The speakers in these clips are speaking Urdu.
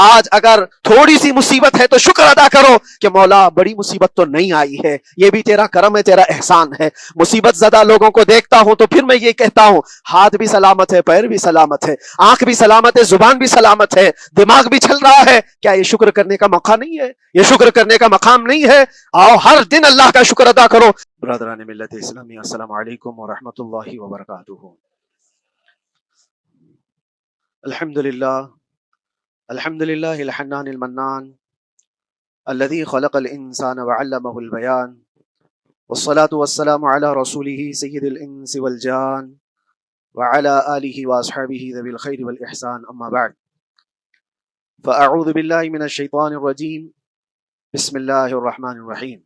آج اگر تھوڑی سی مصیبت ہے تو شکر ادا کرو کہ مولا بڑی مصیبت تو نہیں آئی ہے، یہ بھی تیرا کرم ہے، تیرا احسان ہے۔ مصیبت زدہ لوگوں کو دیکھتا ہوں تو پھر میں یہ کہتا ہوں ہاتھ بھی سلامت ہے، پیر بھی سلامت ہے، آنکھ بھی سلامت ہے، زبان بھی سلامت ہے، دماغ بھی چل رہا ہے، کیا یہ شکر کرنے کا موقع نہیں ہے؟ یہ شکر کرنے کا مقام نہیں ہے؟ آؤ ہر دن اللہ کا شکر ادا کرو۔ برادران ملت اسلامی، السلام علیکم ورحمۃ اللہ وبرکاتہ۔ الحمدللہ الحمدللہ الحنان المنان الذي خلق الانسان وعلمه البيان والصلاة والسلام على رسوله سید الانس والجان وعلى آله واصحابه ذوي الخير والاحسان، اما بعد فاعوذ باللہ من الشیطان الرجیم، بسم اللہ الرحمن الرحیم۔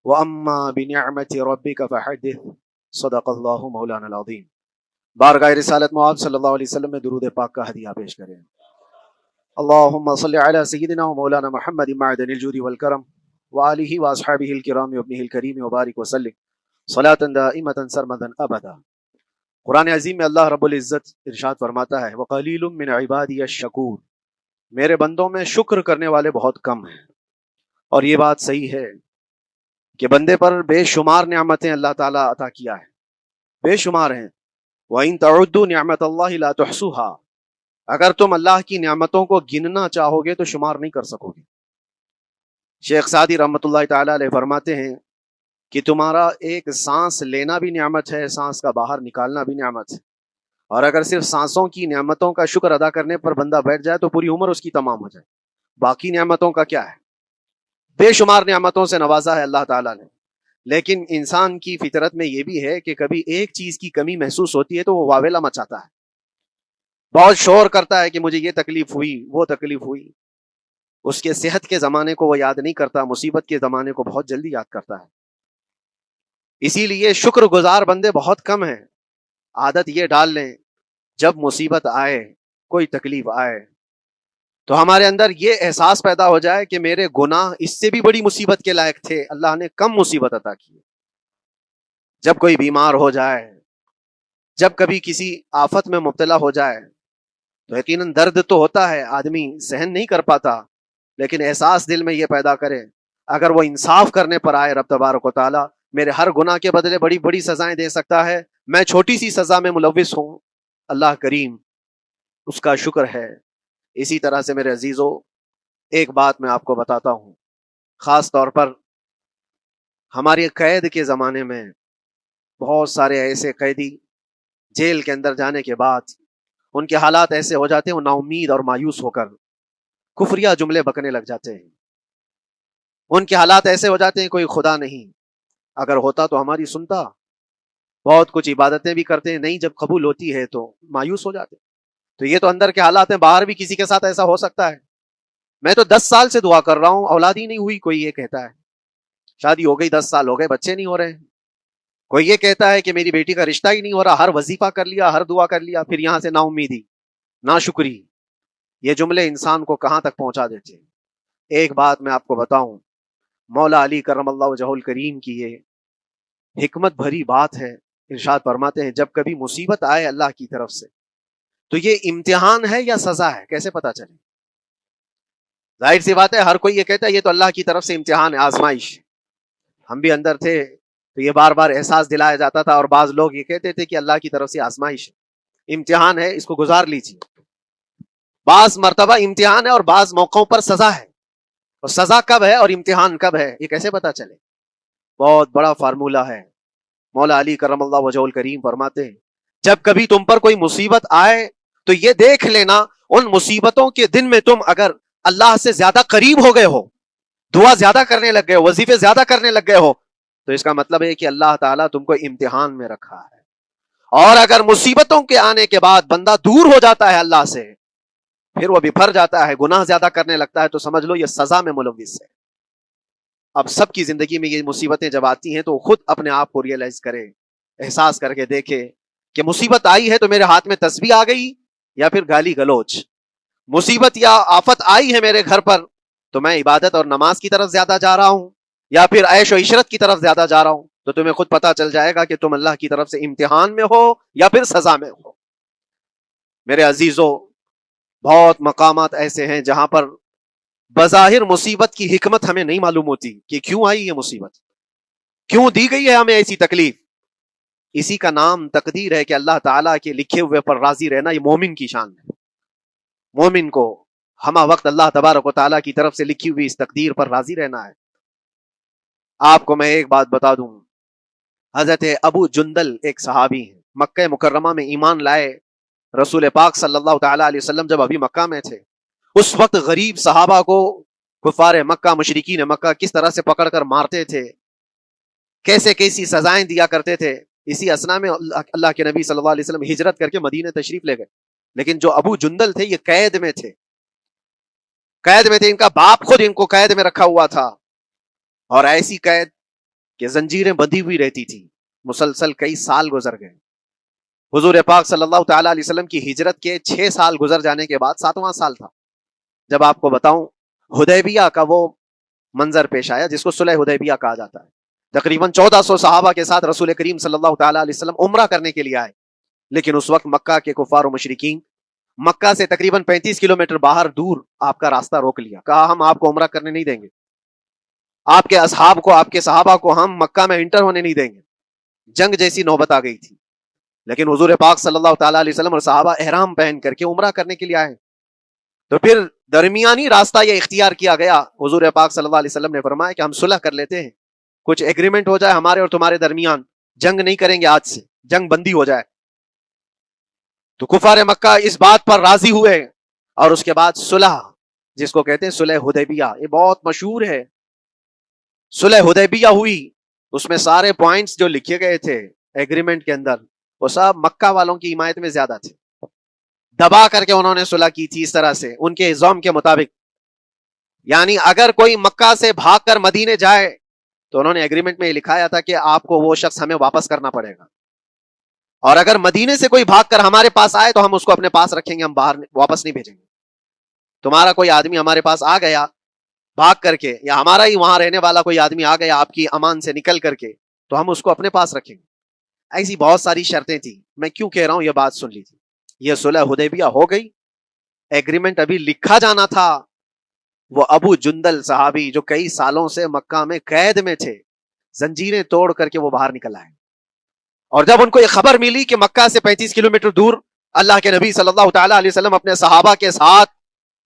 واما بنعمت ربک فحدث، صدق اللہ مولانا العظیم۔ بارگاہ رسالت معاذ صلی اللہ علیہ وسلم میں درود پاک کا ہدیہ پیش کریں۔ اللہم صلی علی سیدنا و مولانا محمد معدن الجود والکرم وآلہ واصحابہ الکرام وابنہ الکریم وبارک وسلم صلاۃ دائمۃ سرمدا ابدا۔ قرآن عظیم میں اللہ رب العزت ارشاد فرماتا ہے وقلیل من عبادی الشکور، میرے بندوں میں شکر کرنے والے بہت کم ہیں۔ اور یہ بات صحیح ہے کہ بندے پر بے شمار نعمتیں اللہ تعالیٰ عطا کیا ہے، بے شمار ہیں۔ وَإِن تَعُدُّوا نِعْمَتَ اللَّهِ لَا تُحْصُوهَا، اگر تم اللہ کی نعمتوں کو گننا چاہو گے تو شمار نہیں کر سکو گے۔ شیخ سعدی رحمۃ اللہ تعالیٰ علیہ فرماتے ہیں کہ تمہارا ایک سانس لینا بھی نعمت ہے، سانس کا باہر نکالنا بھی نعمت ہے، اور اگر صرف سانسوں کی نعمتوں کا شکر ادا کرنے پر بندہ بیٹھ جائے تو پوری عمر اس کی تمام ہو جائے۔ باقی نعمتوں کا کیا ہے؟ بے شمار نعمتوں سے نوازا ہے اللہ تعالیٰ نے، لیکن انسان کی فطرت میں یہ بھی ہے کہ کبھی ایک چیز کی کمی محسوس ہوتی ہے تو وہ واویلا مچاتا ہے، بہت شور کرتا ہے کہ مجھے یہ تکلیف ہوئی، وہ تکلیف ہوئی۔ اس کے صحت کے زمانے کو وہ یاد نہیں کرتا، مصیبت کے زمانے کو بہت جلدی یاد کرتا ہے۔ اسی لیے شکر گزار بندے بہت کم ہیں۔ عادت یہ ڈال لیں جب مصیبت آئے، کوئی تکلیف آئے تو ہمارے اندر یہ احساس پیدا ہو جائے کہ میرے گناہ اس سے بھی بڑی مصیبت کے لائق تھے، اللہ نے کم مصیبت عطا کی۔ جب کوئی بیمار ہو جائے، جب کبھی کسی آفت میں مبتلا ہو جائے تو یقیناً درد تو ہوتا ہے، آدمی سہن نہیں کر پاتا، لیکن احساس دل میں یہ پیدا کرے اگر وہ انصاف کرنے پر آئے رب تبارک و تعالیٰ میرے ہر گناہ کے بدلے بڑی بڑی سزائیں دے سکتا ہے، میں چھوٹی سی سزا میں ملوث ہوں، اللہ کریم اس کا شکر ہے۔ اسی طرح سے میرے عزیزو، ایک بات میں آپ کو بتاتا ہوں، خاص طور پر ہماری قید کے زمانے میں بہت سارے ایسے قیدی جیل کے اندر جانے کے بعد ان کے حالات ایسے ہو جاتے ہیں، وہ نا امید اور مایوس ہو کر کفریہ جملے بکنے لگ جاتے ہیں۔ ان کے حالات ایسے ہو جاتے ہیں کوئی خدا نہیں، اگر ہوتا تو ہماری سنتا۔ بہت کچھ عبادتیں بھی کرتے ہیں، نہیں جب قبول ہوتی ہے تو مایوس ہو جاتے ہیں۔ تو یہ تو اندر کے حالات ہیں، باہر بھی کسی کے ساتھ ایسا ہو سکتا ہے۔ میں تو 10 سال سے دعا کر رہا ہوں، اولاد ہی نہیں ہوئی، کوئی یہ کہتا ہے۔ شادی ہو گئی 10 سال ہو گئے، بچے نہیں ہو رہے ہیں۔ کوئی یہ کہتا ہے کہ میری بیٹی کا رشتہ ہی نہیں ہو رہا، ہر وظیفہ کر لیا، ہر دعا کر لیا، پھر یہاں سے نا امیدی، نا شکری۔ یہ جملے انسان کو کہاں تک پہنچا دیتے ہیں۔ ایک بات میں آپ کو بتاؤں، مولا علی کرم اللہ وجہہ الکریم کی یہ حکمت بھری بات ہے۔ ارشاد فرماتے ہیں جب کبھی مصیبت آئے اللہ کی طرف سے تو یہ امتحان ہے یا سزا ہے، کیسے پتا چلے؟ ظاہر سی بات ہے، ہر کوئی یہ کہتا ہے یہ تو اللہ کی طرف سے امتحان ہے، آزمائش۔ ہم بھی اندر تھے تو یہ بار بار احساس دلایا جاتا تھا، اور بعض لوگ یہ کہتے تھے کہ اللہ کی طرف سے آزمائش ہے، امتحان ہے، اس کو گزار لیجیے۔ بعض مرتبہ امتحان ہے اور بعض موقعوں پر سزا ہے، اور سزا کب ہے اور امتحان کب ہے یہ کیسے پتا چلے؟ بہت بڑا فارمولہ ہے۔ مولا علی کرم اللہ وجہ الکریم فرماتے ہیں جب کبھی تم پر کوئی مصیبت آئے تو یہ دیکھ لینا ان مصیبتوں کے دن میں تم اگر اللہ سے زیادہ قریب ہو گئے ہو، دعا زیادہ کرنے لگ گئے ہو، وظیفے زیادہ کرنے لگ گئے ہو، تو اس کا مطلب ہے کہ اللہ تعالیٰ تم کو امتحان میں رکھا ہے۔ اور اگر مصیبتوں کے آنے کے بعد بندہ دور ہو جاتا ہے اللہ سے، پھر وہ بپھر جاتا ہے، گناہ زیادہ کرنے لگتا ہے، تو سمجھ لو یہ سزا میں ملوث ہے۔ اب سب کی زندگی میں یہ مصیبتیں جب آتی ہیں تو خود اپنے آپ کو ریئلائز کرے، احساس کر کے دیکھے کہ مصیبت آئی ہے تو میرے ہاتھ میں تسبیح آ گئی یا پھر گالی گلوچ؟ مصیبت یا آفت آئی ہے میرے گھر پر تو میں عبادت اور نماز کی طرف زیادہ جا رہا ہوں یا پھر عیش و عشرت کی طرف زیادہ جا رہا ہوں؟ تو تمہیں خود پتا چل جائے گا کہ تم اللہ کی طرف سے امتحان میں ہو یا پھر سزا میں ہو۔ میرے عزیزو، بہت مقامات ایسے ہیں جہاں پر بظاہر مصیبت کی حکمت ہمیں نہیں معلوم ہوتی کہ کیوں آئی یہ مصیبت، کیوں دی گئی ہے ہمیں ایسی تکلیف. اسی کا نام تقدیر ہے کہ اللہ تعالیٰ کے لکھے ہوئے پر راضی رہنا یہ مومن کی شان ہے. مومن کو ہمہ وقت اللہ تبارک و تعالیٰ کی طرف سے لکھی ہوئی اس تقدیر پر راضی رہنا ہے. آپ کو میں ایک بات بتا دوں، حضرت ابو جندل ایک صحابی ہیں، مکہ مکرمہ میں ایمان لائے. رسول پاک صلی اللہ تعالیٰ علیہ وسلم جب ابھی مکہ میں تھے، اس وقت غریب صحابہ کو کفار مکہ، مشرکین مکہ کس طرح سے پکڑ کر مارتے تھے، کیسے کیسی سزائیں دیا کرتے تھے. اسی اسنا میں اللہ کے نبی صلی اللہ علیہ وسلم ہجرت کر کے مدینہ تشریف لے گئے. لیکن جو ابو جندل تھے یہ قید میں تھے، قید میں تھے. ان کا باپ خود ان کو قید میں رکھا ہوا تھا، اور ایسی قید کہ زنجیریں بندھی ہوئی رہتی تھی. مسلسل کئی سال گزر گئے. حضور پاک صلی اللہ تعالیٰ علیہ وسلم کی ہجرت کے 6 سال گزر جانے کے بعد 7واں سال تھا جب آپ کو بتاؤں حدیبیہ کا وہ منظر پیش آیا جس کو صلح حدیبیہ کہا جاتا ہے. تقریباً 1400 صحابہ کے ساتھ رسول کریم صلی اللہ تعالیٰ علیہ وسلم عمرہ کرنے کے لیے آئے. لیکن اس وقت مکہ کے کفار و مشرکین مکہ سے تقریباً 35 کلومیٹر باہر دور آپ کا راستہ روک لیا. کہا ہم آپ کو عمرہ کرنے نہیں دیں گے، آپ کے اصحاب کو، آپ کے صحابہ کو ہم مکہ میں انٹر ہونے نہیں دیں گے. جنگ جیسی نوبت آ گئی تھی. لیکن حضور پاک صلی اللہ تعالیٰ علیہ وسلم اور صحابہ احرام پہن کر کے عمرہ کرنے کے لیے آئے. تو پھر درمیانی راستہ یہ اختیار کیا گیا. حضور پاک صلی اللہ علیہ وسلم نے فرمایا کہ ہم صلح کر لیتے ہیں، کچھ ایگریمنٹ ہو جائے ہمارے اور تمہارے درمیان، جنگ نہیں کریں گے، آج سے جنگ بندی ہو جائے. تو کفار مکہ اس بات پر راضی ہوئے، اور اس کے بعد صلح جس کو کہتے ہیں صلح حدیبیہ، یہ بہت مشہور ہے. صلح حدیبیہ ہوئی، اس میں سارے پوائنٹس جو لکھے گئے تھے ایگریمنٹ کے اندر وہ سب مکہ والوں کی حمایت میں زیادہ تھے. دبا کر کے انہوں نے صلح کی تھی اس طرح سے ان کے نظام کے مطابق. یعنی اگر کوئی مکہ سے بھاگ کر مدینے جائے تو انہوں نے ایگریمنٹ میں یہ لکھایا تھا کہ آپ کو وہ شخص ہمیں واپس کرنا پڑے گا، اور اگر مدینے سے کوئی بھاگ کر ہمارے پاس آئے تو ہم اس کو اپنے پاس رکھیں گے، ہم باہر واپس نہیں بھیجیں گے. تمہارا کوئی آدمی ہمارے پاس آ گیا بھاگ کر کے، یا ہمارا ہی وہاں رہنے والا کوئی آدمی آ گیا آپ کی امان سے نکل کر کے، تو ہم اس کو اپنے پاس رکھیں گے. ایسی بہت ساری شرطیں تھیں. میں کیوں کہہ رہا ہوں یہ بات سن لیجیے. یہ صلح حدیبیہ ہو گئی، ایگریمنٹ ابھی لکھا جانا تھا. وہ ابو جندل صحابی جو کئی سالوں سے مکہ میں قید میں تھے، زنجیریں توڑ کر کے وہ باہر نکل آئے. اور جب ان کو یہ خبر ملی کہ مکہ سے 35 کلومیٹر دور اللہ کے نبی صلی اللہ تعالیٰ علیہ وسلم اپنے صحابہ کے ساتھ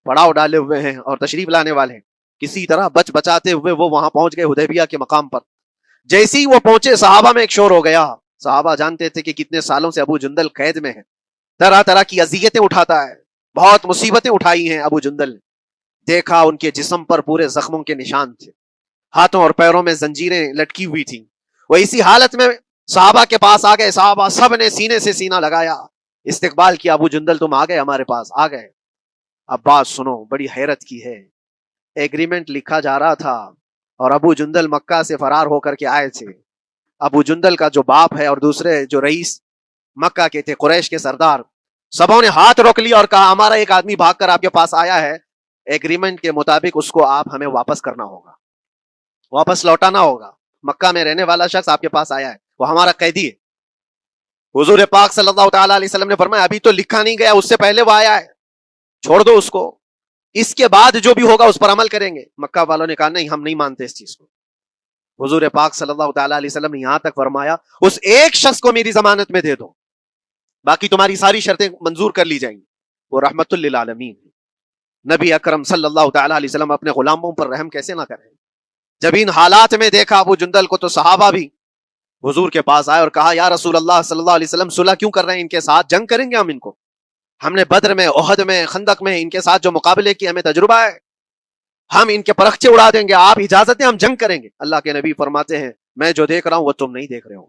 پڑاؤ ڈالے ہوئے ہیں اور تشریف لانے والے ہیں، کسی طرح بچ بچاتے ہوئے وہ وہاں پہنچ گئے حدیبیہ کے مقام پر. جیسے ہی وہ پہنچے صحابہ میں ایک شور ہو گیا. صحابہ جانتے تھے کہ کتنے سالوں سے ابو جندل قید میں ہے، طرح طرح کی اذیتیں اٹھاتا ہے، بہت مصیبتیں اٹھائی ہیں ابو جندل نے. دیکھا ان کے جسم پر پورے زخموں کے نشان تھے، ہاتھوں اور پیروں میں زنجیریں لٹکی ہوئی تھیں. وہ اسی حالت میں صحابہ کے پاس آ گئے. صحابہ سب نے سینے سے سینہ لگایا، استقبال کیا. ابو جندل تم آ گئے ہمارے پاس، آ گئے. اب بات سنو، بڑی حیرت کی ہے. ایگریمنٹ لکھا جا رہا تھا اور ابو جندل مکہ سے فرار ہو کر کے آئے تھے. ابو جندل کا جو باپ ہے اور دوسرے جو رئیس مکہ کے تھے، قریش کے سردار، سبوں نے ہاتھ روک لیا اور کہا ہمارا ایک آدمی بھاگ کر آپ کے پاس آیا ہے، ایگریمنٹ کے مطابق اس کو آپ ہمیں واپس کرنا ہوگا، واپس لوٹانا ہوگا. مکہ میں رہنے والا شخص آپ کے پاس آیا ہے، وہ ہمارا قیدی ہے. حضور پاک صلی اللہ تعالیٰ علیہ وسلم نے فرمایا ابھی تو لکھا نہیں گیا، اس سے پہلے وہ آیا ہے، چھوڑ دو اس کو، اس کے بعد جو بھی ہوگا اس پر عمل کریں گے. مکہ والوں نے کہا نہیں، ہم نہیں مانتے اس چیز کو. حضور پاک صلی اللہ تعالیٰ علیہ وسلم نے یہاں تک فرمایا اس ایک شخص کو میری ضمانت میں دے دو، باقی تمہاری ساری شرطیں منظور کر لی جائیں گی. وہ رحمت للعالمین نبی اکرم صلی اللہ تعالیٰ علیہ وسلم اپنے غلاموں پر رحم کیسے نہ کریں. جب ان حالات میں دیکھا ابو جندل کو تو صحابہ بھی حضور کے پاس آئے اور کہا یا رسول اللہ صلی اللہ علیہ وسلم صلح کیوں کر رہے ہیں ان کے ساتھ؟ جنگ کریں گے ہم ان کو، ہم نے بدر میں، احد میں، خندق میں ان کے ساتھ جو مقابلے کی ہمیں تجربہ ہے، ہم ان کے پرخچے اڑا دیں گے، آپ اجازت ہیں ہم جنگ کریں گے. اللہ کے نبی فرماتے ہیں میں جو دیکھ رہا ہوں وہ تم نہیں دیکھ رہے ہو،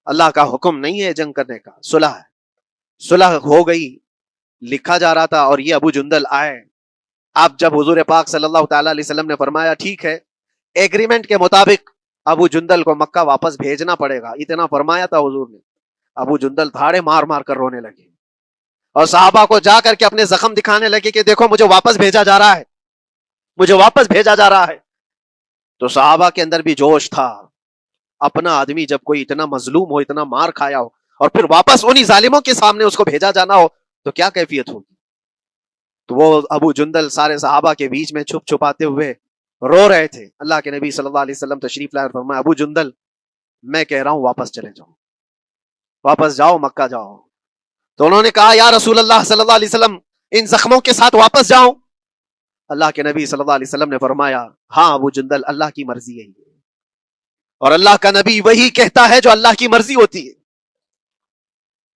اللہ کا حکم نہیں ہے جنگ کرنے کا، صلح ہے. صلح ہو گئی، لکھا جا رہا تھا، اور یہ ابو جندل آئے. اب جب حضور پاک صلی اللہ تعالیٰ علیہ وسلم نے فرمایا ٹھیک ہے ایگریمنٹ کے مطابق ابو جندل کو مکہ واپس بھیجنا پڑے گا، اتنا فرمایا تھا حضور نے، ابو جندل دھاڑے مار مار کر رونے لگے اور صحابہ کو جا کر کے اپنے زخم دکھانے لگے کہ دیکھو مجھے واپس بھیجا جا رہا ہے، مجھے واپس بھیجا جا رہا ہے. تو صحابہ کے اندر بھی جوش تھا. اپنا آدمی جب کوئی اتنا مظلوم ہو، اتنا مار کھایا ہو، اور پھر واپس انہی ظالموں کے سامنے اس کو بھیجا جانا ہو تو کیا کیفیت ہوگی. تو وہ ابو جندل سارے صحابہ کے بیچ میں چھپ چھپاتے ہوئے رو رہے تھے. اللہ کے نبی صلی اللہ علیہ وسلم تشریف لائے اور فرمایا ابو جندل میں کہہ رہا ہوں واپس چلے جاؤ، واپس جاؤ، مکہ جاؤ. تو انہوں نے کہا یا رسول اللہ صلی اللہ علیہ وسلم ان زخموں کے ساتھ واپس جاؤں؟ اللہ کے نبی صلی اللہ علیہ وسلم نے فرمایا ہاں ابو جندل، اللہ کی مرضی ہے اور اللہ کا نبی وہی کہتا ہے جو اللہ کی مرضی ہوتی ہے.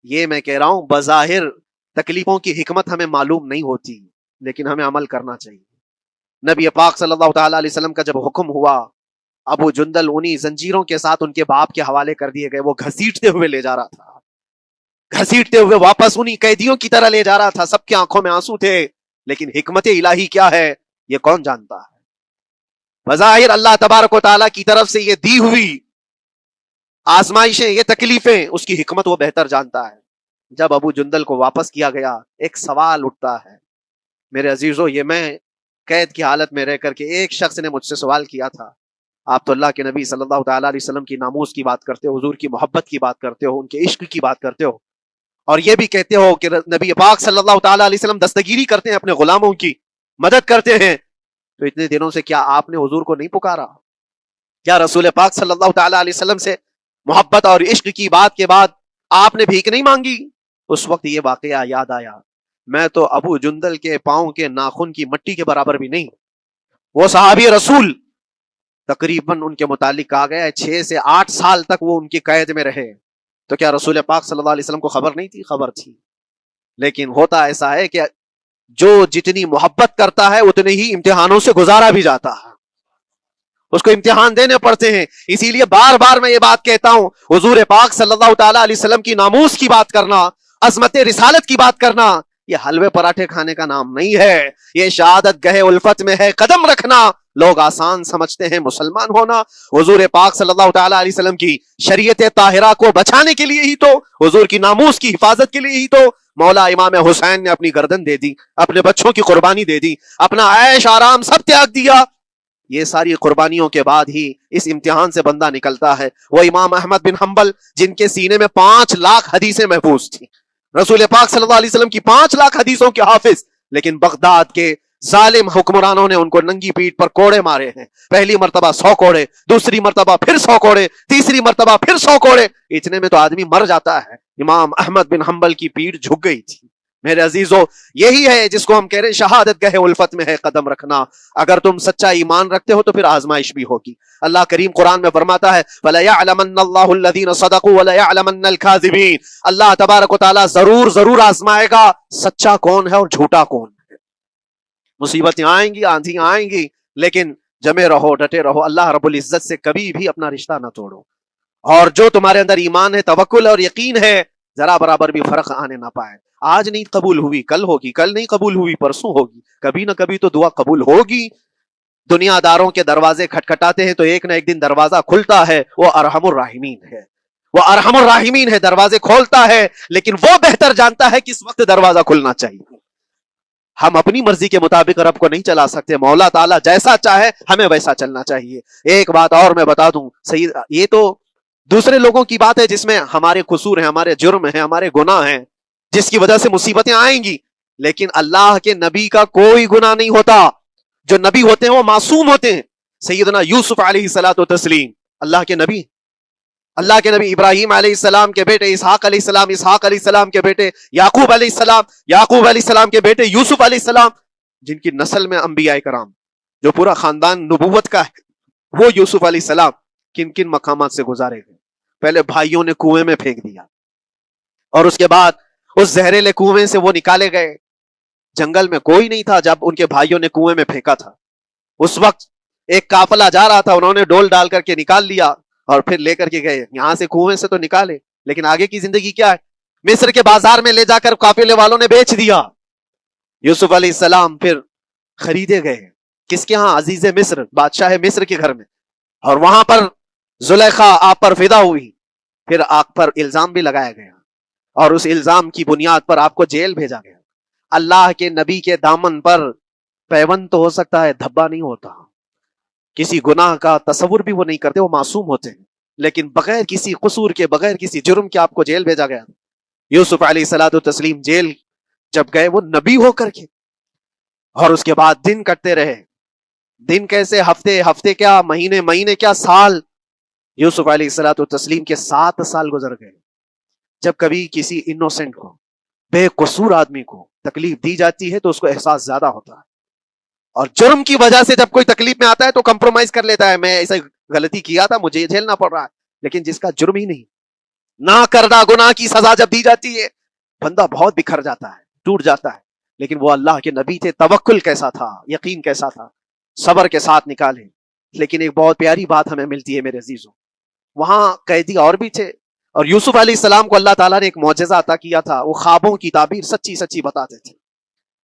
یہ میں کہہ رہا ہوں بظاہر تکلیفوں کی حکمت ہمیں معلوم نہیں ہوتی، لیکن ہمیں عمل کرنا چاہیے. نبی پاک صلی اللہ تعالی علیہ وسلم کا جب حکم ہوا، ابو جندل انہی زنجیروں کے ساتھ ان کے باپ کے حوالے کر دیے گئے. وہ گھسیٹتے ہوئے لے جا رہا تھا، گھسیٹتے ہوئے واپس انہی قیدیوں کی طرح لے جا رہا تھا. سب کی آنکھوں میں آنسو تھے، لیکن حکمت الہی کیا ہے یہ کون جانتا ہے. بظاہر اللہ تبارک و تعالیٰ کی طرف سے یہ دی ہوئی آزمائشیں، یہ تکلیفیں، اس کی حکمت وہ بہتر جانتا ہے. جب ابو جندل کو واپس کیا گیا، ایک سوال اٹھتا ہے میرے عزیزو. یہ میں قید کی حالت میں رہ کر کے ایک شخص نے مجھ سے سوال کیا تھا، آپ تو اللہ کے نبی صلی اللہ تعالیٰ علیہ وسلم کی ناموس کی بات کرتے ہو، حضور کی محبت کی بات کرتے ہو، ان کے عشق کی بات کرتے ہو، اور یہ بھی کہتے ہو کہ نبی پاک صلی اللہ تعالیٰ علیہ وسلم دستگیری کرتے ہیں، اپنے غلاموں کی مدد کرتے ہیں. تو اتنے دنوں سے کیا آپ نے حضور کو نہیں پکارا؟ کیا رسول پاک صلی اللہ تعالیٰ علیہ وسلم سے محبت اور عشق کی بات کے بعد آپ نے بھیک نہیں مانگی؟ اس وقت یہ واقعہ یاد آیا، میں تو ابو جندل کے پاؤں کے ناخن کی مٹی کے برابر بھی نہیں. وہ صحابی رسول تقریباً ان کے متعلق کہا گیا ہے 6 سے 8 سال تک وہ ان کی قید میں رہے. تو کیا رسول پاک صلی اللہ علیہ وسلم کو خبر نہیں تھی؟ خبر تھی. لیکن ہوتا ایسا ہے کہ جو جتنی محبت کرتا ہے اتنے ہی امتحانوں سے گزارا بھی جاتا ہے، اس کو امتحان دینے پڑتے ہیں. اسی لیے بار بار میں یہ بات کہتا ہوں، حضور پاک صلی اللہ تعالیٰ علیہ وسلم کی ناموس کی بات کرنا، عظمت رسالت کی بات کرنا، یہ حلوے پراٹھے کھانے کا نام نہیں ہے. یہ شہادت گہے الفت میں ہے قدم رکھنا. لوگ آسان سمجھتے ہیں مسلمان ہونا. حضور پاک صلی اللہ تعالیٰ علیہ وسلم کی شریعت طاہرہ کو بچانے کے لیے ہی تو، حضور کی ناموس کی حفاظت کے لیے ہی تو مولا امام حسین نے اپنی گردن دے دی، اپنے بچوں کی قربانی دے دی، اپنا عیش آرام سب تیاگ دیا. یہ ساری قربانیوں کے بعد ہی اس امتحان سے بندہ نکلتا ہے. وہ امام احمد بن حنبل جن کے سینے میں 5 لاکھ حدیثیں محفوظ تھیں، رسول پاک صلی اللہ علیہ وسلم کی 5 لاکھ حدیثوں کے حافظ، لیکن بغداد کے ظالم حکمرانوں نے ان کو ننگی پیٹھ پر کوڑے مارے ہیں. پہلی مرتبہ 100 کوڑے، دوسری مرتبہ پھر 100 کوڑے، تیسری مرتبہ پھر 100 کوڑے. اتنے میں تو آدمی مر جاتا ہے. امام احمد بن حنبل کی پیٹھ جھک گئی تھی. میرے عزیزو، یہی ہے جس کو ہم کہہ رہے ہیں شہادت گہے الفت میں ہے قدم رکھنا. اگر تم سچا ایمان رکھتے ہو تو پھر آزمائش بھی ہوگی. اللہ کریم قرآن میں فرماتا ہے وَلَيَعْلَمَنَّ اللَّهُ الَّذِينَ صَدَقُوا وَلَيَعْلَمَنَّ الْكَاذِبِينَ. اللہ تبارک و تعالیٰ ضرور ضرور آزمائے گا سچا کون ہے اور جھوٹا کون ہے. مصیبتیں آئیں گی، آندھی آئیں گی، لیکن جمے رہو، ڈٹے رہو. اللہ رب العزت سے کبھی بھی اپنا رشتہ نہ توڑو، اور جو تمہارے اندر ایمان ہے، توکل اور یقین ہے، ذرا برابر بھی فرق آنے نہ پائے. آج نہیں قبول ہوئی کل ہوگی، کل نہیں قبول ہوئی پرسوں ہوگی، کبھی نہ کبھی تو دعا قبول ہوگی. دنیا داروں کے دروازے کھٹکھٹاتے ہیں تو ایک نہ ایک دن دروازہ کھلتا ہے. وہ ارحم الراحمین ہے، وہ ارحم الراحمین ہے، دروازے کھولتا ہے، لیکن وہ بہتر جانتا ہے کس وقت دروازہ کھلنا چاہیے. ہم اپنی مرضی کے مطابق رب کو نہیں چلا سکتے. مولا تعالیٰ جیسا چاہے ہمیں ویسا چلنا چاہیے. ایک بات اور میں بتا دوں سید، یہ تو دوسرے لوگوں کی بات ہے جس میں ہمارے قصور ہیں، ہمارے جرم ہیں، ہمارے گناہ ہیں، جس کی وجہ سے مصیبتیں آئیں گی. لیکن اللہ کے نبی کا کوئی گناہ نہیں ہوتا. جو نبی ہوتے ہیں وہ معصوم ہوتے ہیں. سیدنا یوسف علیہ الصلوۃ والتسلیم اللہ کے نبی، اللہ کے نبی ابراہیم علیہ السلام کے بیٹے اسحاق علیہ السلام، اسحاق علیہ السلام کے بیٹے یعقوب علیہ السلام، یعقوب علیہ السلام کے بیٹے یوسف علیہ السلام، جن کی نسل میں انبیاء کرام جو پورا خاندان نبوت کا ہے، وہ یوسف علیہ السلام کن کن مقامات سے گزارے گئے. پہلے بھائیوں نے کنویں میں پھینک دیا، اور اس کے بعد اس زہریلے کنویں سے وہ نکالے گئے. جنگل میں کوئی نہیں تھا جب ان کے بھائیوں نے کنویں میں پھینکا تھا. اس وقت ایک قافلہ جا رہا تھا، انہوں نے ڈول ڈال کر کے نکال لیا اور پھر لے کر کے گئے. یہاں سے کنویں سے تو نکالے، لیکن آگے کی زندگی کیا ہے؟ مصر کے بازار میں لے جا کر قافلے والوں نے بیچ دیا. یوسف علیہ السلام پھر خریدے گئے. کس کے ہاں؟ عزیز مصر، بادشاہ مصر کے گھر میں. اور وہاں پر زلیخا آپ پر فدا ہوئی. پھر آپ پر الزام بھی لگایا گیا، اور اس الزام کی بنیاد پر آپ کو جیل بھیجا گیا. اللہ کے نبی کے دامن پر پیوند تو ہو سکتا ہے، دھبا نہیں ہوتا. کسی گناہ کا تصور بھی وہ نہیں کرتے، وہ معصوم ہوتے ہیں، لیکن بغیر کسی قصور کے، بغیر کسی جرم کے آپ کو جیل بھیجا گیا. یوسف علیہ الصلوۃ والتسلیم جیل جب گئے، وہ نبی ہو کر کے اور اس کے بعد دن کٹتے رہے. دن کیسے؟ ہفتے، ہفتے کیا مہینے، مہینے کیا سال. یوسف علیہ الصلوۃ والتسلیم کے 7 سال گزر گئے. جب کبھی کسی انوسنٹ کو، بے قصور آدمی کو تکلیف دی جاتی ہے تو اس کو احساس زیادہ ہوتا ہے، اور جرم کی وجہ سے جب کوئی تکلیف میں آتا ہے تو کمپرومائز کر لیتا ہے، میں ایسے غلطی کیا تھا، مجھے یہ جھیلنا پڑ رہا ہے. لیکن جس کا جرم ہی نہیں، نہ کردہ گناہ کی سزا جب دی جاتی ہے، بندہ بہت بکھر جاتا ہے، ٹوٹ جاتا ہے. لیکن وہ اللہ کے نبی تھے، توکل کیسا تھا، یقین کیسا تھا، صبر کے ساتھ نکالے. لیکن ایک بہت پیاری بات ہمیں ملتی ہے میرے عزیزوں، وہاں قیدی اور بھی تھے، اور یوسف علیہ السلام کو اللہ تعالیٰ نے ایک معجزہ عطا کیا تھا. وہ خوابوں کی تعبیر سچی سچی بتاتے تھے.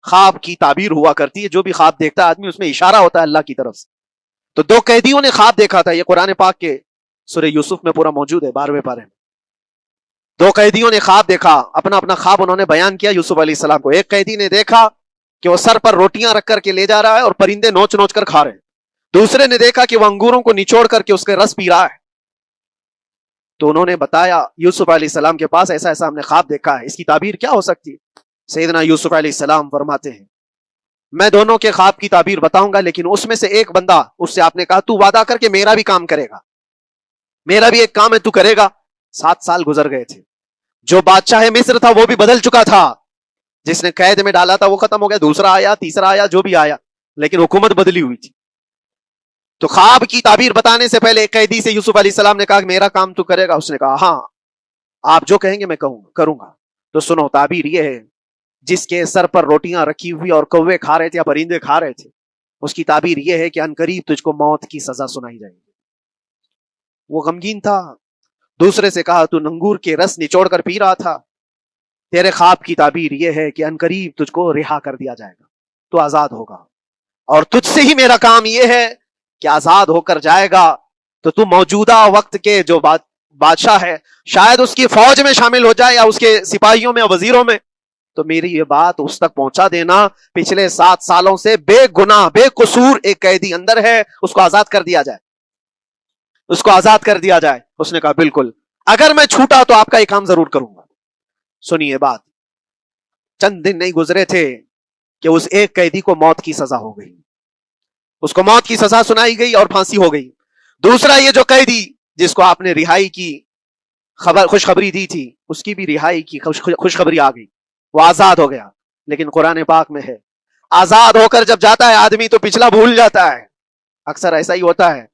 خواب کی تعبیر ہوا کرتی ہے، جو بھی خواب دیکھتا ہے آدمی اس میں اشارہ ہوتا ہے اللہ کی طرف سے. تو 2 قیدیوں نے خواب دیکھا تھا، یہ قرآن پاک کے سورہ یوسف میں پورا موجود ہے 12ویں پارے میں. 2 قیدیوں نے خواب دیکھا، اپنا اپنا خواب انہوں نے بیان کیا یوسف علیہ السلام کو. ایک قیدی نے دیکھا کہ وہ سر پر روٹیاں رکھ کر کے لے جا رہا ہے اور پرندے نوچ نوچ کر کھا رہے ہیں. دوسرے نے دیکھا کہ وہ انگوروں کو نچوڑ کر کے اس کے رس پی رہا ہے. تو انہوں نے بتایا یوسف علیہ السلام کے پاس ایسا ایسا ہم نے خواب دیکھا ہے، اس کی تعبیر کیا ہو سکتی ہے؟ سیدنا یوسف علیہ السلام فرماتے ہیں میں دونوں کے خواب کی تعبیر بتاؤں گا، لیکن اس میں سے ایک بندہ، اس سے آپ نے کہا تو وعدہ کر کے میرا بھی کام کرے گا، میرا بھی ایک کام ہے تو کرے گا. 7 سال گزر گئے تھے. جو بادشاہ مصر تھا وہ بھی بدل چکا تھا، جس نے قید میں ڈالا تھا وہ ختم ہو گیا، دوسرا آیا، تیسرا آیا، جو بھی آیا، لیکن حکومت بدلی ہوئی تھی. تو خواب کی تعبیر بتانے سے پہلے ایک قیدی سے یوسف علیہ السلام نے کہا کہ میرا کام تو کرے گا. اس نے کہا ہاں آپ جو کہیں گے میں کروں گا. تو سنو، تعبیر یہ ہے، جس کے سر پر روٹیاں رکھی ہوئی اور کوے کھا رہے تھے یا پرندے کھا رہے تھے، اس کی تعبیر یہ ہے کہ عنقریب تجھ کو موت کی سزا سنائی جائے گی. وہ غمگین تھا. دوسرے سے کہا تو انگور کے رس نچوڑ کر پی رہا تھا، تیرے خواب کی تعبیر یہ ہے کہ عنقریب تجھ کو رہا کر دیا جائے گا، تو آزاد ہوگا، اور تجھ سے ہی میرا کام یہ ہے کہ آزاد ہو کر جائے گا تو تو موجودہ وقت کے جو بادشاہ ہے، شاید اس کی فوج میں شامل ہو جائے یا اس کے سپاہیوں میں، وزیروں میں. تو میری یہ بات اس تک پہنچا دینا، پچھلے 7 سالوں سے بے گناہ بے قصور ایک قیدی اندر ہے، اس کو آزاد کر دیا جائے، اس کو آزاد کر دیا جائے. اس نے کہا بالکل، اگر میں چھوٹا تو آپ کا یہ کام ضرور کروں گا. سنیے بات، چند دن نہیں گزرے تھے کہ اس ایک قیدی کو موت کی سزا ہو گئی، اس کو موت کی سزا سنائی گئی اور پھانسی ہو گئی. دوسرا یہ جو قیدی جس کو آپ نے رہائی کی خوشخبری دی تھی، اس کی بھی رہائی کی خوشخبری آ گئی، وہ آزاد ہو گیا. لیکن قرآن پاک میں ہے، آزاد ہو کر جب جاتا ہے آدمی تو پچھلا بھول جاتا ہے. اکثر ایسا ہی ہوتا ہے،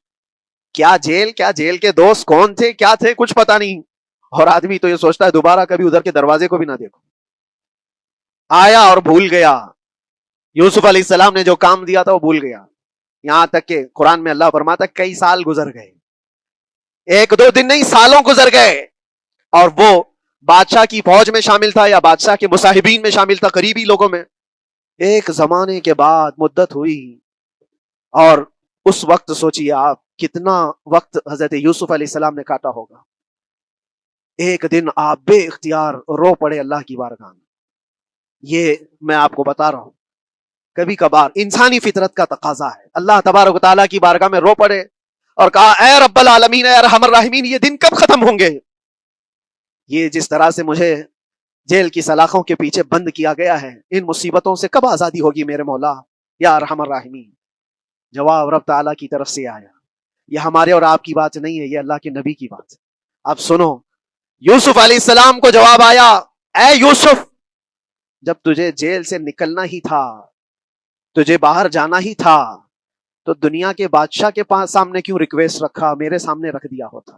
کیا جیل کے دوست کون تھے، کیا تھے، کچھ پتا نہیں، اور آدمی تو یہ سوچتا ہے دوبارہ کبھی ادھر کے دروازے کو بھی نہ دیکھو. آیا اور بھول گیا. یوسف علیہ السلام نے جو کام دیا تھا وہ بھول گیا. یہاں تک کہ قرآن میں اللہ فرماتا ہے کئی سال گزر گئے، 1-2 دن نہیں، سالوں گزر گئے، اور وہ بادشاہ کی فوج میں شامل تھا یا بادشاہ کے مصاحبین میں شامل تھا، قریبی لوگوں میں. ایک زمانے کے بعد مدت ہوئی، اور اس وقت سوچئے آپ کتنا وقت حضرت یوسف علیہ السلام نے کاٹا ہوگا. ایک دن آپ بے اختیار رو پڑے اللہ کی بارگاہ میں. یہ میں آپ کو بتا رہا ہوں، کبھی کبھار انسانی فطرت کا تقاضا ہے، اللہ تبارک و تعالیٰ کی بارگاہ میں رو پڑے اور کہا اے رب العالمین، اے ارحم الراحمین، یہ دن کب ختم ہوں گے؟ یہ جس طرح سے مجھے جیل کی سلاخوں کے پیچھے بند کیا گیا ہے، ان مصیبتوں سے کب آزادی ہوگی میرے مولا یا ارحم الراحمین؟ جواب رب تعالیٰ کی طرف سے آیا. یہ ہمارے اور آپ کی بات نہیں ہے، یہ اللہ کے نبی کی بات ہے. اب سنو، یوسف علیہ السلام کو جواب آیا، اے یوسف، جب تجھے جیل سے نکلنا ہی تھا، تجھے باہر جانا ہی تھا، تو دنیا کے بادشاہ کے پاس سامنے کیوں ریکویسٹ رکھا، میرے سامنے رکھ دیا ہوتا.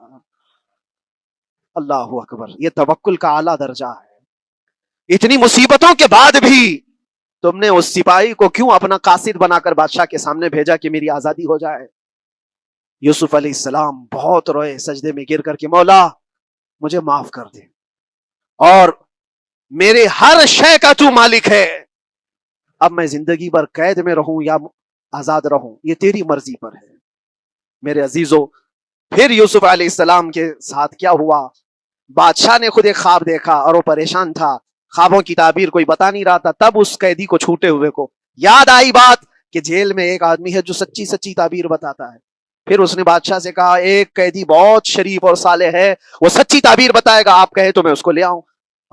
اللہ اکبر، یہ توکل کا اعلیٰ درجہ ہے. اتنی مصیبتوں کے بعد بھی تم نے اس سپاہی کو کیوں اپنا قاصد بنا کر بادشاہ کے سامنے بھیجا کہ میری آزادی ہو جائے؟ یوسف علیہ السلام بہت روئے، سجدے میں گر کر کے مولا مجھے معاف کر دے، اور میرے ہر شے کا تو مالک ہے، اب میں زندگی بھر قید میں رہوں یا آزاد رہوں یہ تیری مرضی پر ہے. میرے عزیزو، پھر یوسف علیہ السلام کے ساتھ کیا ہوا؟ بادشاہ نے خود ایک خواب دیکھا اور وہ پریشان تھا، خوابوں کی تعبیر کوئی بتا نہیں رہا تھا. تب اس قیدی کو چھوٹے ہوئے کو یاد آئی بات کہ جیل میں ایک آدمی ہے جو سچی سچی تعبیر بتاتا ہے. پھر اس نے بادشاہ سے کہا ایک قیدی بہت شریف اور صالح ہے، وہ سچی تعبیر بتائے گا، آپ کہے تو میں اس کو لے آؤں.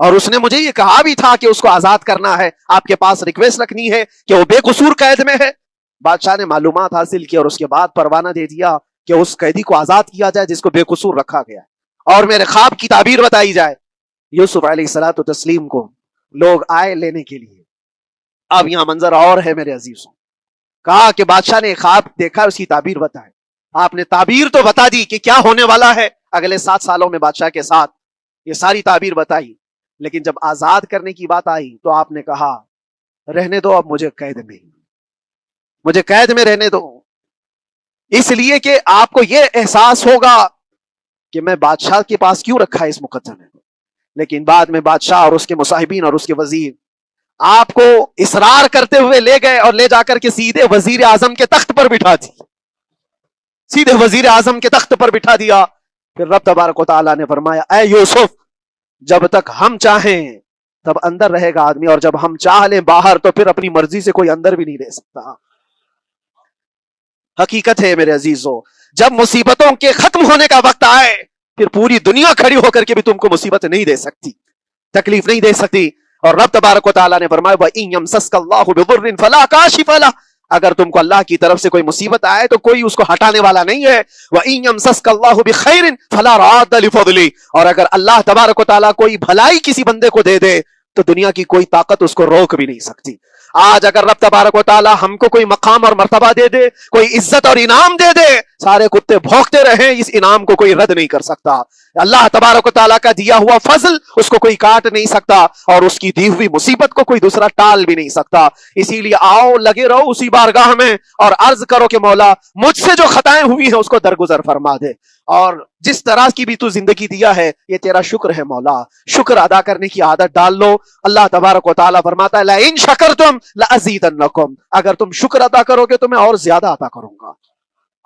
اور اس نے مجھے یہ کہا بھی تھا کہ اس کو آزاد کرنا ہے، آپ کے پاس ریکویسٹ رکھنی ہے کہ وہ بے قصور قید میں ہے۔ بادشاہ نے معلومات حاصل کی اور اس کے بعد پروانہ دے دیا کہ اس قیدی کو آزاد کیا جائے جس کو بے قصور رکھا گیا ہے، اور میرے خواب کی تعبیر بتائی جائے۔ یوسف علیہ الصلوۃ والتسلیم کو لوگ آئے لینے کے لیے۔ اب یہاں منظر اور ہے میرے عزیزوں، کہا کہ بادشاہ نے خواب دیکھا، اس کی تعبیر بتائے۔ آپ نے تعبیر تو بتا دی کہ کیا ہونے والا ہے اگلے 7 سالوں میں بادشاہ کے ساتھ، یہ ساری تعبیر بتائی، لیکن جب آزاد کرنے کی بات آئی تو آپ نے کہا رہنے دو، اب مجھے قید میں رہنے دو، اس لیے کہ آپ کو یہ احساس ہوگا کہ میں بادشاہ کے پاس کیوں رکھا ہے اس مقدمے کو۔ لیکن بعد میں بادشاہ اور اس کے مصاحبین اور اس کے وزیر آپ کو اصرار کرتے ہوئے لے گئے اور لے جا کر کے سیدھے وزیر اعظم کے تخت پر بٹھا دی، سیدھے وزیر اعظم کے تخت پر بٹھا دیا۔ پھر رب تبارک و تعالیٰ نے فرمایا اے یوسف، جب تک ہم چاہیں تب اندر رہے گا آدمی، اور جب ہم چاہ لیں باہر تو پھر اپنی مرضی سے کوئی اندر بھی نہیں رہ سکتا۔ حقیقت ہے میرے عزیزو، جب مصیبتوں کے ختم ہونے کا وقت آئے پھر پوری دنیا کھڑی ہو کر کے بھی تم کو مصیبت نہیں دے سکتی، تکلیف نہیں دے سکتی۔ اور رب تبارک و تعالیٰ نے فرمایا وَإِن يَمْسَسْكَ اللَّهُ بِضُرٍّ فَلَا كَاشِفَ لَهُ، اگر تم کو اللہ کی طرف سے کوئی مصیبت آئے تو کوئی اس کو ہٹانے والا نہیں ہے۔ وَإِن يَمْسَسْكَ اللَّهُ بِخَيْرٍ فَلَا رَادَّ لِفَضْلِهِ، اور اگر اللہ تبارک و تعالیٰ کوئی بھلائی کسی بندے کو دے دے تو دنیا کی کوئی طاقت اس کو روک بھی نہیں سکتی۔ آج اگر رب تبارک و تعالیٰ ہم کو کوئی مقام اور مرتبہ دے دے، کوئی عزت اور انعام دے دے، سارے کتے بھونکتے رہیں، اس انعام کو کوئی رد نہیں کر سکتا۔ اللہ تبارک و تعالیٰ کا دیا ہوا فضل اس کو کوئی کاٹ نہیں سکتا، اور اس کی دی ہوئی مصیبت کو کوئی دوسرا ٹال بھی نہیں سکتا۔ اسی لیے آؤ لگے رہو اسی بارگاہ میں اور عرض کرو کہ مولا مجھ سے جو خطائیں ہوئی ہیں اس کو درگزر فرما دے، اور جس طرح کی بھی تو زندگی دیا ہے یہ تیرا شکر ہے مولا، شکر ادا کرنے کی عادت ڈال لو۔ اللہ تبارک و تعالیٰ فرماتا ہے لَئِن شَكَرْتُمْ لَأَزِيدَنَّكُمْ، اگر تم شکر ادا کرو گے تو میں اور زیادہ عطا کروں گا،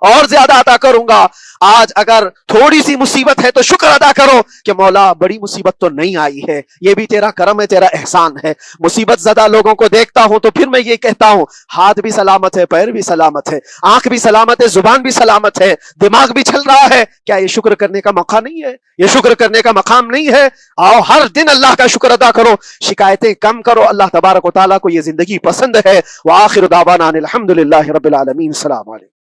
اور زیادہ عطا کروں گا۔ آج اگر تھوڑی سی مصیبت ہے تو شکر ادا کرو کہ مولا بڑی مصیبت تو نہیں آئی ہے، یہ بھی تیرا کرم ہے، تیرا احسان ہے۔ مصیبت زدہ لوگوں کو دیکھتا ہوں تو پھر میں یہ کہتا ہوں ہاتھ بھی سلامت ہے، پیر بھی سلامت ہے، آنکھ بھی سلامت ہے، زبان بھی سلامت ہے، دماغ بھی چل رہا ہے، کیا یہ شکر کرنے کا موقع نہیں ہے؟ یہ شکر کرنے کا مقام نہیں ہے؟ آؤ ہر دن اللہ کا شکر ادا کرو، شکایتیں کم کرو، اللہ تبارک و تعالیٰ کو یہ زندگی پسند ہے۔ وآخر دعوانا ان الحمد للہ رب العالمین۔ السلام علیکم۔